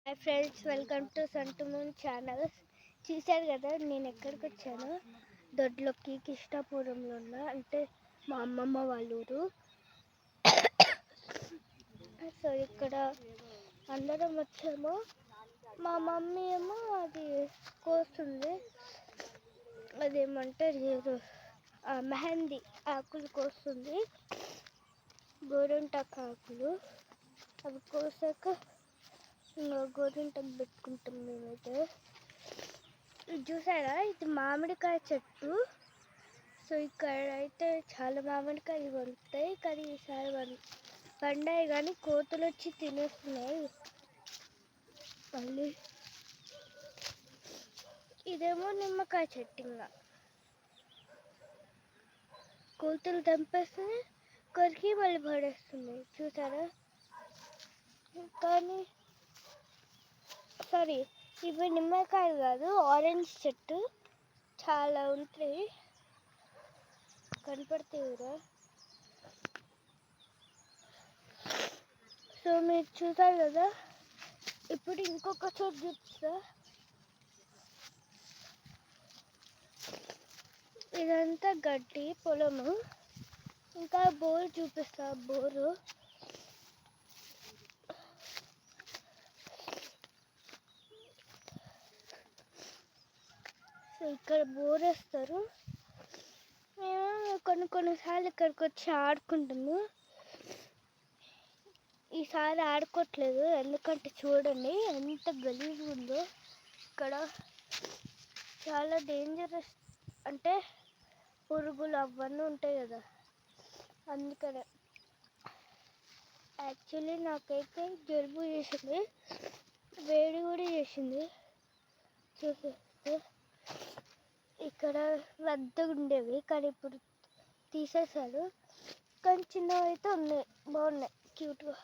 Hi friends, welcome to Santu moon channel. చూశారు కదా నేను ఎక్కడికి వచ్చాను? దొడ్లోకి కృష్ణాపురంలో ఉన్న, అంటే మా అమ్మమ్మ వాళ్ళ ఊరు. సో ఇక్కడ అందరం వచ్చాము. మా మమ్మీ ఏమో అది కోస్తుంది, అదేమంటారు మెహందీ ఆకులు కోస్తుంది, గోరింటాకు ఆకులు. అవి కోసాక ఇంకా గోరింటకు పెట్టుకుంటాం మేమైతే. ఇది చూసారా, ఇది మామిడికాయ చెట్టు. సో ఇక్కడ అయితే చాలా మామిడికాయలు పండుతాయి, కానీ ఈసారి పండాయి కానీ కోతులు వచ్చి తినేస్తున్నాయి. మళ్ళీ ఇదేమో నిమ్మకాయ చెట్టు, ఇంకా కోతులు తెంపేస్తున్నాయి, కొరికి మళ్ళీ పడేస్తున్నాయి. చూసారా? కానీ సారీ, ఇవి నిమ్మకాయలు కాదు, ఆరెంజ్ చెట్టు. చాలా ఉంటాయి, కనపడతాయి కదా. సో మీరు చూసారు కదా, ఇప్పుడు ఇంకొక చోటు చూపిస్తా. ఇదంతా గడ్డి పొలము. ఇంకా బోరు చూపిస్తా, బోరు. సో ఇక్కడ బోర్ వేస్తారు. మేము కొన్నిసార్లు ఇక్కడికి వచ్చి ఆడుకుంటాము. ఈసారి ఆడుకోవట్లేదు, ఎందుకంటే చూడండి ఎంత గలీజ్గా ఉందో. ఇక్కడ చాలా డేంజరస్, అంటే పురుగులు అవన్నీ ఉంటాయి కదా, అందుకనే. యాక్చువల్లీ నాకైతే జలుబు చేసింది, వేడి కూడా చేసింది. చూపిస్తే ఇక్కడ పెద్దగా ఉండేవి, కానీ ఇప్పుడు తీసేసారు. కానీ చిన్నవి అయితే ఉన్నాయి, బాగున్నాయి, క్యూట్గా.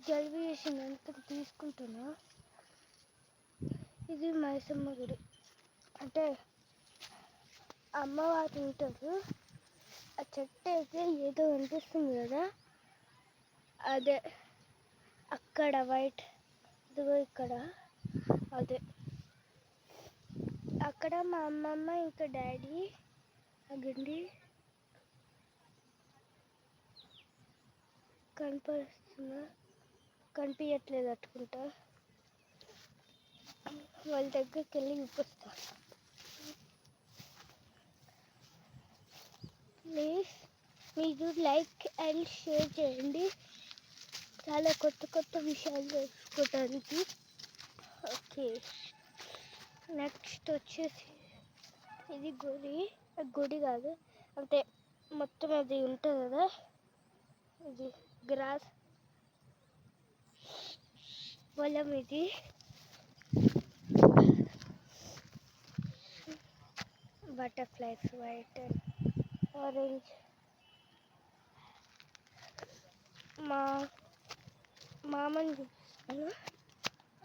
జలుబు చేసిందంతా తీసుకుంటున్నా. ఇది మైసమ్మ గుడి, అంటే అమ్మవారు ఉంటారు. ఆ చెట్టు అయితే ఏదో అనిపిస్తుంది కదా, అదే అక్కడ వైట్, ఇదిగో ఇక్కడ అదే. అక్కడ మా అమ్మమ్మ ఇంకా డాడీ. అగండి కనిపించట్లేదు అట్టుకుంటా. వాళ్ళ దగ్గరికి వెళ్ళి చూపిస్తా. ప్లీజ్ మీరు లైక్ అండ్ షేర్ చేయండి, చాలా కొత్త కొత్త విషయాలు తెలుసుకోవడానికి. ఓకే, నెక్స్ట్ వచ్చేసి ఇది గుడి కాదు, అంటే మొత్తం అది ఉంటుంది కదా, ఇది గ్రాస్ పొలం. ఇది బటర్ఫ్లైస్ వైట్ అండ్ ఆరెంజ్. మా మామని చూపిస్తాను,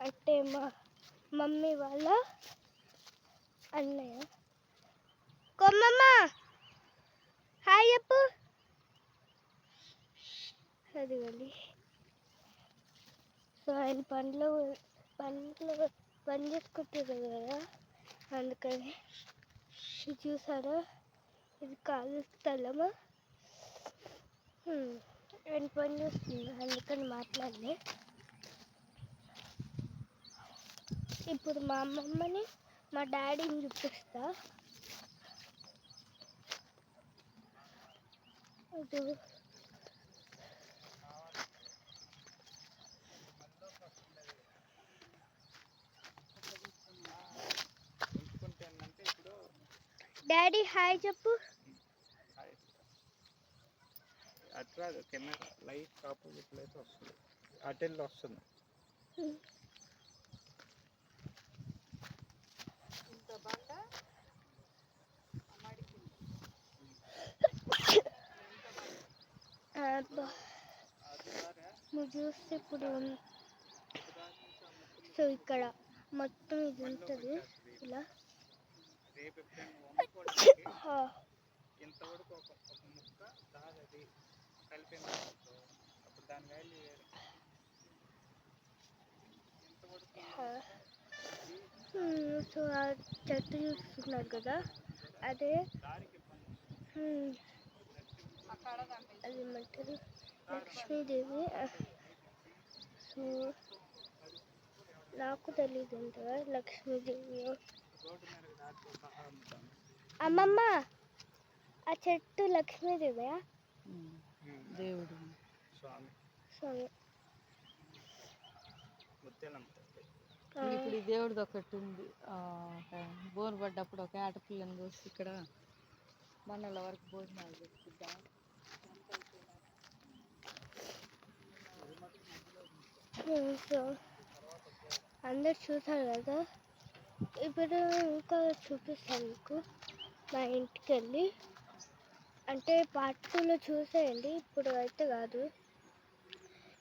అంటే మా మమ్మీ వాళ్ళ అన్నయ్య. కొమ్మమ్మ హాయ్ చెప్పు. అదిగోండి. సో ఆయన పని చేసుకుంటారు కదా, అందుకని. ఇది చూసారా, ఇది ఖాళీ స్థలము. ఆయన పని చేస్తుంది, అందుకని మాట్లాడలే. ఇప్పుడు మా అమ్మమ్మని మా డాడీని చూపిస్తా. ఇది డాడీ హాయ్ చెప్పు. అట్లా కెమెరా లైట్ ఆపోజిట్ లైట్ వస్తుంది, అటెల్లో వస్తుంది. నువ్వు చూస్తే ఇప్పుడు. సో ఇక్కడ మొత్తం ఇది ఉంటుంది ఇలా. ఇంతవరకు ఒక ముక్క దాది కలిపింది అనుకో, అప్పుడు దాని వాల్యూ వేరే. ఇంతవరకు సో ఆ చెట్టు చూస్తున్నారు కదా, అదే దారికి ఇబ్బంది ఉంటుంది. అది ఏమంటారు లక్ష్మీదేవి. సో నాకు తెలీదు అంతగా లక్ష్మీదేవి. రోడ్డు మీదకి దాటితో సహా అమ్ముతాను. అమ్మమ్మ ఆ చెట్టు లక్ష్మీదేవి దేవుడు స్వామి స్వామి. ముత్యాలు అమ్ముతాయి. ఇప్పుడు ఈ దేవుడిది ఒకటి ఉంది. బోర్ పడ్డప్పుడు ఒక ఆటపిల్లని చూసి ఇక్కడ మనల వరకు భోజనాలు చేసుకుంటాం. సో అందరు చూసారు కదా, ఇప్పుడు ఇంకా చూపిస్తాను మీకు మా ఇంటికి వెళ్ళి. అంటే పార్ట్ 2లో చూసేయండి, ఇప్పుడు అయితే కాదు.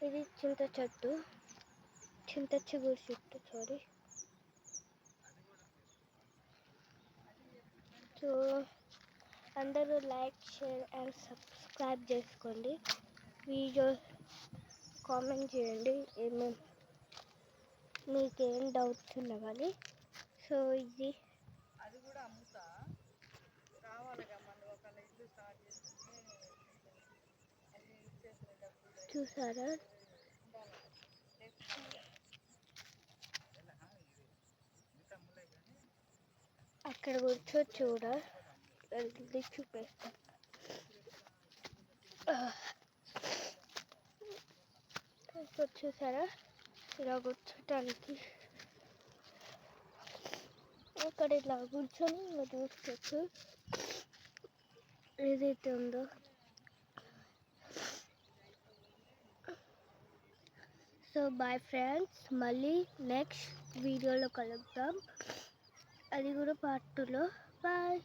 ఇది చింత చెట్టు, చింత చిగురు చెట్టు, సారీ. సో అందరూ లైక్, షేర్ అండ్ సబ్స్క్రైబ్ చేసుకోండి. వీడియో కామెంట్ చేయండి మీకేం డౌట్స్ ఉన్నా కానీ. సో ఇది అది కూడా అమ్ముతా రావాలిగా, మన ఒక ఇల్లు స్టార్ట్ చేసుకుంటే అది ఇచ్చేసిన డబ్బులు చూసారా, అక్కడ కూర్చోచ్చు కూడా, వెళ్ళి చూపిస్తాను. చూసారా, ఇలా కూర్చోటానికి అక్కడ ఇలా కూర్చొని ఇలా చూసుకోవచ్చు ఏదైతే ఉందో. సో బాయ్ ఫ్రెండ్స్, మళ్ళీ నెక్స్ట్ వీడియోలో కలుద్దాం, అది కూడా పార్ట్ 2లో. బాయ్.